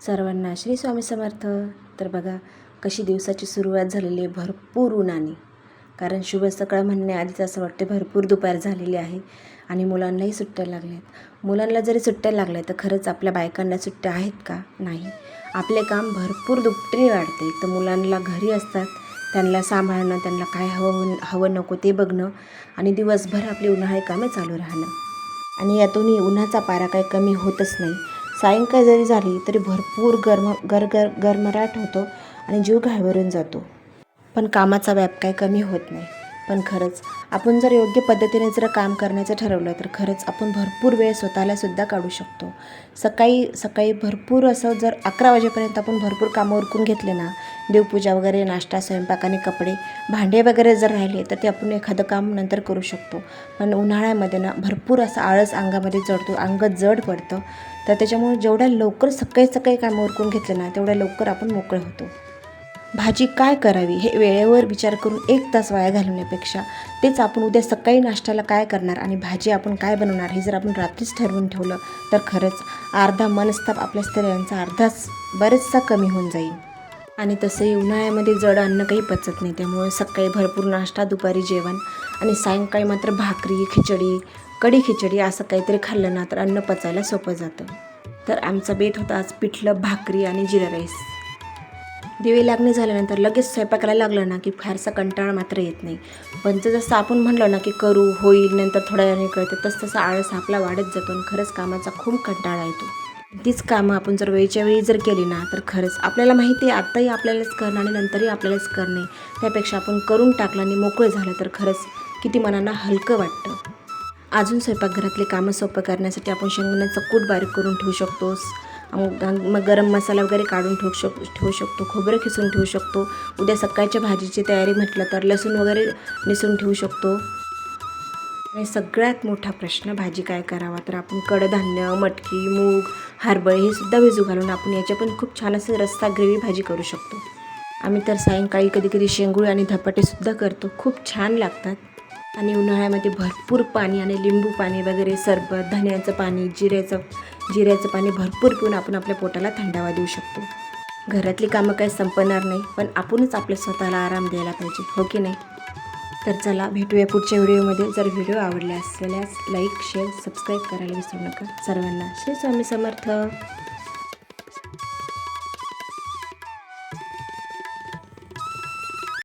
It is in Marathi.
सर्वांना श्री स्वामी समर्थ. तर बघा कशी दिवसाची सुरुवात झालेली आहे भरपूर उन्हाने. कारण शुभ सकाळ म्हणण्याआधीच असं वाटते भरपूर दुपार झालेली आहे आणि मुलांनाही सुट्ट्या लागल्या आहेत. मुलांना जरी सुट्ट्या लागल्या तर खरंच आपल्या बायकांना सुट्ट्या आहेत का? नाही. आपले काम भरपूर दुपटीने वाढते. तर मुलांना घरी असतात, त्यांना सांभाळणं, त्यांना काय हवं नको ते बघणं आणि दिवसभर आपली उन्हाळी कामे चालू राहणं. आणि यातूनही उन्हाचा पारा काही कमी होतच नाही. सायंकाळ जरी झाली तरी भरपूर गरमराट होतो आणि जीव घाबरून जातो. पण कामाचा व्याप काही कमी होत नाही. पण खरंच आपण जर योग्य पद्धतीने जर काम करण्याचं ठरवलं तर खरंच आपण भरपूर वेळ स्वतःलासुद्धा काढू शकतो. सकाळी भरपूर असं जर 11 वाजेपर्यंत आपण भरपूर कामं उरकून घेतले ना, देवपूजा वगैरे, नाश्ता, स्वयंपाक आणि कपडे, भांडे वगैरे जर राहिले तर ते आपण एखादं काम नंतर करू शकतो. पण उन्हाळ्यामध्ये ना भरपूर असं आळस अंगामध्ये चढतो, अंग जड पडतं. तर त्याच्यामुळे जेवढ्या लवकर सकाळी कामं उरकून घेतले ना तेवढ्या लवकर आपण मोकळे होतो. भाजी काय करावी हे वेळेवर विचार करून 1 तास वाया घालवण्यापेक्षा तेच आपण उद्या सकाळी नाश्त्याला काय करणार आणि भाजी आपण काय बनवणार हे जर आपण रात्रीच ठरवून ठेवलं तर खरंच अर्धा मनस्ताप आपल्या स्त्रियांचा बरेचसा कमी होऊन जाईल. आणि तसंही उन्हाळ्यामध्ये जड अन्न काही पचत नाही. त्यामुळे सकाळी भरपूर नाश्ता, दुपारी जेवण आणि सायंकाळी मात्र भाकरी, खिचडी, कढी खिचडी असं काहीतरी खाल्लं ना तर अन्न पचायला सोपं जातं. तर आमचा बेत होता आज पिठलं, भाकरी आणि जिरा राईस. दिवे लागणे झाल्यानंतर लगेच स्वयंपाकाला लागलं ना की फारसा कंटाळा मात्र येत नाही. पण जसं आपण म्हणलं ना की करू, होईल, नंतर थोड्या वेळाने कळतं, तसं आळस आपला वाढत जातो आणि खरंच कामाचा खूप कंटाळा येतो. तीच कामं आपण जर वेळच्या वेळी जर केली ना तर खरंच आपल्याला माहिती आहे आत्ताही आपल्यालाच करणं आणि नंतरही आपल्यालाच करणे. त्यापेक्षा आपण करून टाकलं आणि मोकळं झालं तर खरंच किती मनांना हलकं वाटतं. अजून स्वयंपाकघरातले कामं सोपं करण्यासाठी आपण शेंगदाण्याचं कूट बारीक करून ठेवू शकतो. मग गरम मसाला वगैरे काढून ठेवू शकतो. खोबरं खिसून ठेवू शकतो. उद्या सकाळच्या भाजीची तयारी म्हटलं तर लसूण वगैरे निसून ठेवू शकतो. आणि सगळ्यात मोठा प्रश्न भाजी काय करावा, तर आपण कडधान्य, मटकी, मूग, हरभरे हे सुद्धा भिजू घालून आपण याचे पण खूप छान असं रस्सा ग्रेव्ही भाजी करू शकतो. आम्ही तर सायंकाळी कधी शेंगुळे आणि धपाटेसुद्धा करतो. खूप छान लागतात. आणि उन्हाळ्यामध्ये भरपूर पाणी आणि लिंबू पाणी वगैरे, सरबत, धण्याचं पाणी, जिऱ्याचं पाणी भरपूर पिऊन आपण आपल्या पोटाला थंडावा देऊ शकतो. घरातली कामं काही संपणार नाही, पण आपणच आपल्या स्वतःला आराम द्यायला पाहिजे, हो की नाही? तर चला भेटूया पुढच्या व्हिडिओमध्ये. जर व्हिडिओ आवडला असल्यास लाईक, शेअर, सबस्क्राईब करायला विसरू नका. सर्वांना श्री स्वामी समर्थ.